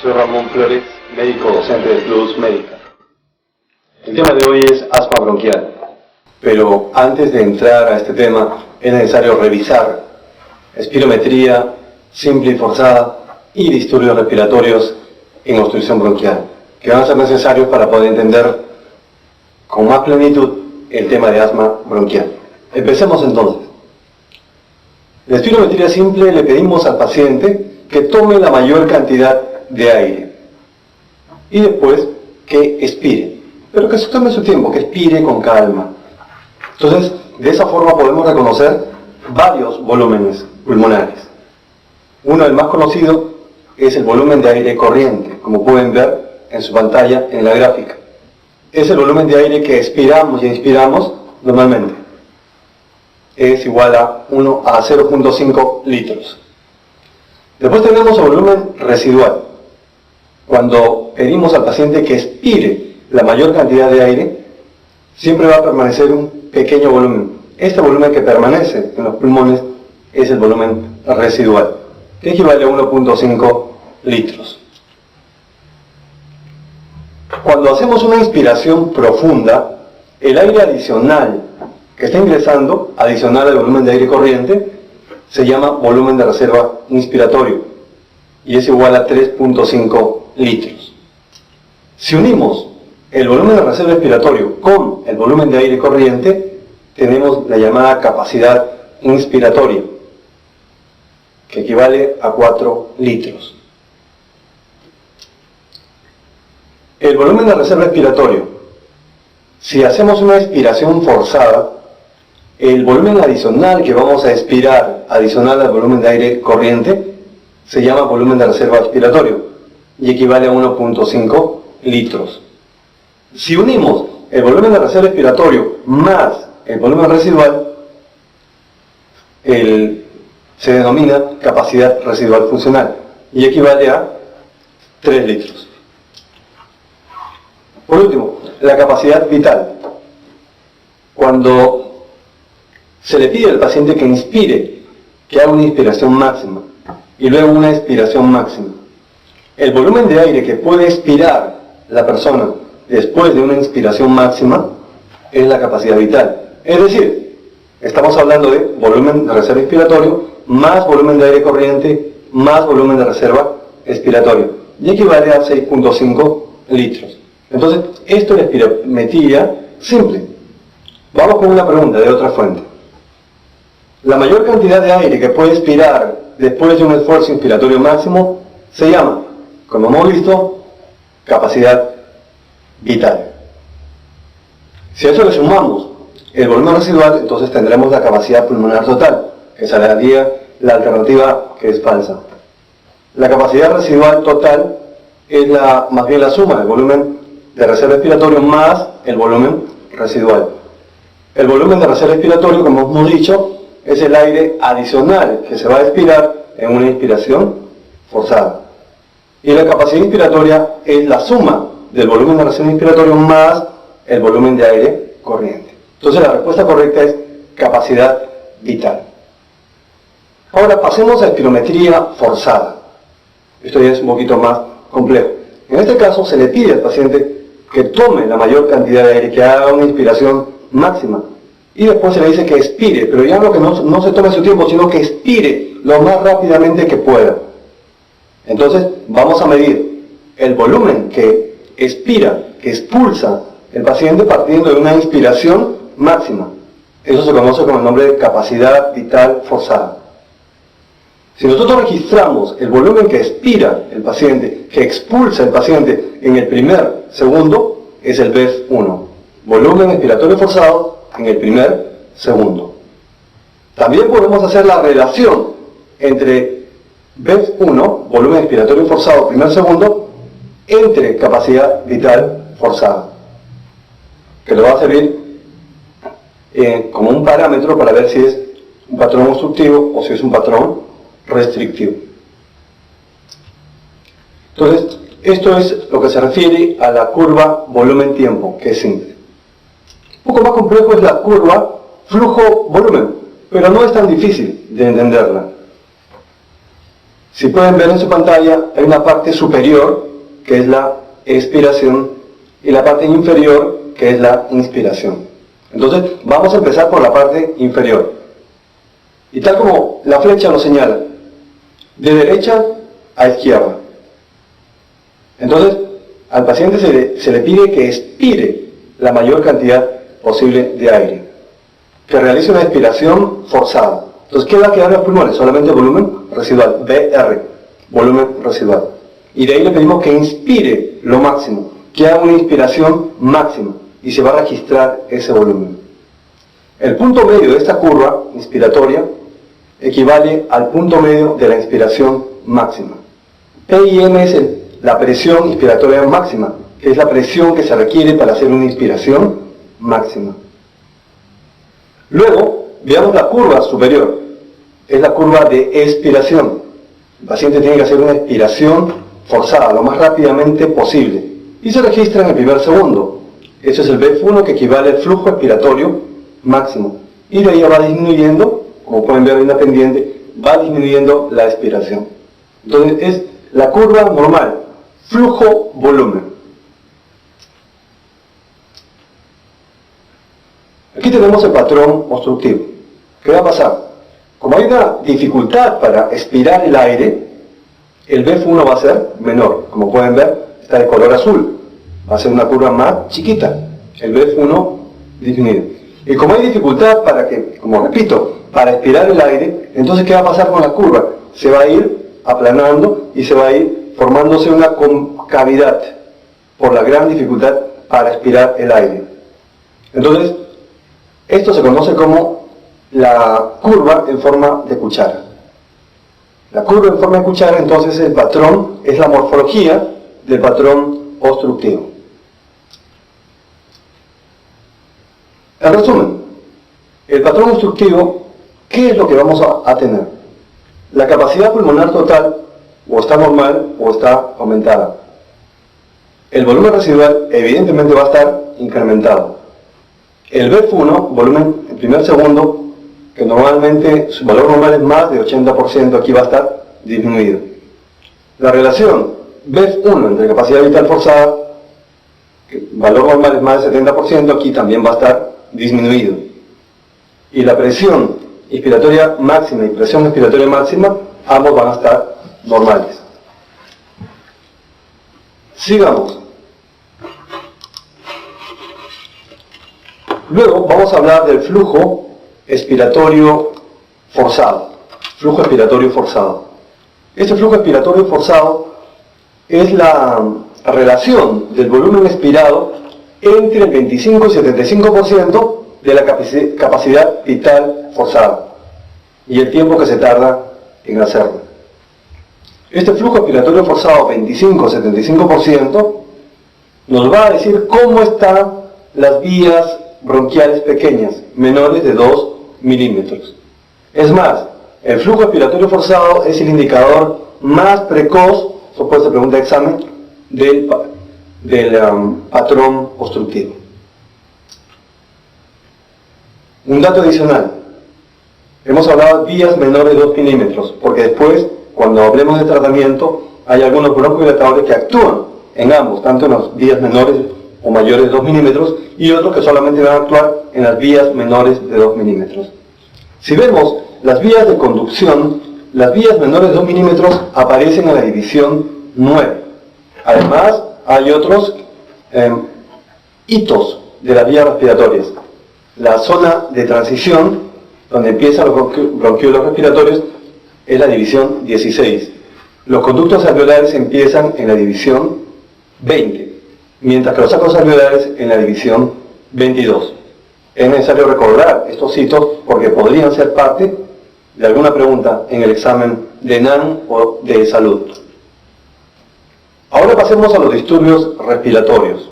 Soy Ramón Flores, médico docente de Plus Médica. El tema de hoy es asma bronquial, pero antes de entrar a este tema es necesario revisar espirometría simple y forzada y disturbios respiratorios en obstrucción bronquial, que van a ser necesarios para poder entender con más plenitud el tema de asma bronquial. Empecemos entonces. La espirometría simple le pedimos al paciente que tome la mayor cantidad de aire y después que expire, pero que se tome su tiempo, que expire con calma. Entonces, de esa forma podemos reconocer varios volúmenes pulmonares. Uno, el más conocido, es el volumen de aire corriente, como pueden ver en su pantalla en la gráfica. Es el volumen de aire que expiramos y inspiramos normalmente. Es igual a 1 a 0.5 litros. Después tenemos el volumen residual. Cuando pedimos al paciente que expire la mayor cantidad de aire, siempre va a permanecer un pequeño volumen. Este volumen que permanece en los pulmones es el volumen residual, que equivale a 1.5 litros. Cuando hacemos una inspiración profunda, el aire adicional que está ingresando, adicional al volumen de aire corriente, se llama volumen de reserva inspiratorio y es igual a 3.5 litros. Si unimos el volumen de reserva inspiratorio con el volumen de aire corriente, tenemos la llamada capacidad inspiratoria, que equivale a 4 litros. El volumen de reserva inspiratorio, si hacemos una expiración forzada, el volumen adicional que vamos a expirar, adicional al volumen de aire corriente, se llama volumen de reserva expiratorio y equivale a 1.5 litros. Si unimos el volumen de reserva expiratorio más el volumen residual, se denomina capacidad residual funcional y equivale a 3 litros. Por último, la capacidad vital. Cuando se le pide al paciente que inspire, que haga una inspiración máxima y luego una expiración máxima, el volumen de aire que puede expirar la persona después de una inspiración máxima es la capacidad vital. Es decir, estamos hablando de volumen de reserva inspiratorio más volumen de aire corriente más volumen de reserva expiratorio y equivale a 6.5 litros. Entonces, esto es la espirometría simple. Vamos con una pregunta de otra fuente. La mayor cantidad de aire que puede expirar después de un esfuerzo inspiratorio máximo se llama, como hemos visto, capacidad vital. Si a eso le sumamos el volumen residual, entonces tendremos la capacidad pulmonar total, que sería la alternativa que es falsa. La capacidad residual total es más bien la suma del volumen de reserva expiratorio más el volumen residual. El volumen de reserva expiratorio, como hemos dicho, es el aire adicional que se va a expirar en una inspiración forzada. Y la capacidad inspiratoria es la suma del volumen de reserva inspiratorio más el volumen de aire corriente. Entonces la respuesta correcta es capacidad vital. Ahora pasemos a espirometría forzada. Esto ya es un poquito más complejo. En este caso se le pide al paciente que tome la mayor cantidad de aire, que haga una inspiración máxima. Y después se le dice que expire, pero ya no que no se tome su tiempo, sino que expire lo más rápidamente que pueda. Entonces vamos a medir el volumen que expira, que expulsa el paciente partiendo de una inspiración máxima. Eso se conoce con el nombre de capacidad vital forzada. Si nosotros registramos el volumen que expira el paciente, que expulsa el paciente en el primer segundo, es el BEF1. Volumen expiratorio forzado en el primer segundo. También podemos hacer la relación entre BEF1, volumen expiratorio forzado, primer segundo, entre capacidad vital forzada, que le va a servir como un parámetro para ver si es un patrón obstructivo o si es un patrón restrictivo. Entonces, esto es lo que se refiere a la curva volumen-tiempo, que es simple. Un poco más complejo es la curva flujo-volumen, pero no es tan difícil de entenderla. Si pueden ver en su pantalla, hay una parte superior, que es la expiración, y la parte inferior, que es la inspiración. Entonces, vamos a empezar por la parte inferior. Y tal como la flecha lo señala, de derecha a izquierda. Entonces, al paciente se le pide que expire la mayor cantidad posible de aire, que realice una expiración forzada. Entonces, ¿qué va a quedar en los pulmones? Solamente volumen residual, BR, volumen residual. Y de ahí le pedimos que inspire lo máximo, que haga una inspiración máxima, y se va a registrar ese volumen. El punto medio de esta curva inspiratoria equivale al punto medio de la inspiración máxima. P y M es la presión inspiratoria máxima, que es la presión que se requiere para hacer una inspiración máxima. Luego, veamos la curva superior, es la curva de expiración. El paciente tiene que hacer una expiración forzada lo más rápidamente posible y se registra en el primer segundo. Eso es el BF1, que equivale al flujo expiratorio máximo. Y de ahí va disminuyendo, como pueden ver en la pendiente, va disminuyendo la expiración. Entonces es la curva normal, flujo-volumen. Aquí tenemos el patrón obstructivo. ¿Qué va a pasar? Como hay una dificultad para expirar el aire, el BF1 va a ser menor. Como pueden ver, está de color azul. Va a ser una curva más chiquita. El BF1 disminuido. Y como hay dificultad para que, como repito, para expirar el aire, entonces ¿qué va a pasar con la curva? Se va a ir aplanando y se va a ir formándose una concavidad por la gran dificultad para expirar el aire. Entonces, esto se conoce como la curva en forma de cuchara. La curva en forma de cuchara, entonces, el patrón es la morfología del patrón obstructivo. En resumen, el patrón obstructivo, ¿qué es lo que vamos a tener? La capacidad pulmonar total o está normal o está aumentada. El volumen residual evidentemente va a estar incrementado. El BF1, volumen en primer segundo, que normalmente su valor normal es más de 80%, aquí va a estar disminuido. La relación BF1 entre capacidad vital forzada, que el valor normal es más del 70%, aquí también va a estar disminuido. Y la presión inspiratoria máxima y presión expiratoria máxima, ambos van a estar normales. Sigamos. Luego vamos a hablar del flujo expiratorio forzado. Flujo expiratorio forzado. Este flujo expiratorio forzado es la relación del volumen expirado entre el 25 y 75% de la capacidad vital forzada y el tiempo que se tarda en hacerlo. Este flujo expiratorio forzado 25-75% nos va a decir cómo están las vías bronquiales pequeñas, menores de 2 milímetros. Es más, el flujo expiratorio forzado es el indicador más precoz, eso puede ser pregunta de examen, del patrón obstructivo. Un dato adicional. Hemos hablado de vías menores de 2 milímetros, porque después, cuando hablemos de tratamiento, hay algunos broncodilatadores que actúan en ambos, tanto en las vías menores o mayores de 2 milímetros, y otros que solamente van a actuar en las vías menores de 2 milímetros. Si vemos las vías de conducción, las vías menores de 2 milímetros aparecen en la división 9. Además, hay otros hitos de las vías respiratorias. La zona de transición, donde empiezan los bronquiolos respiratorios, es la división 16. Los conductos alveolares empiezan en la división 20, mientras que los sacos alveolares en la división 22. Es necesario recordar estos hitos porque podrían ser parte de alguna pregunta en el examen de NAN o de salud. Ahora pasemos a los disturbios respiratorios.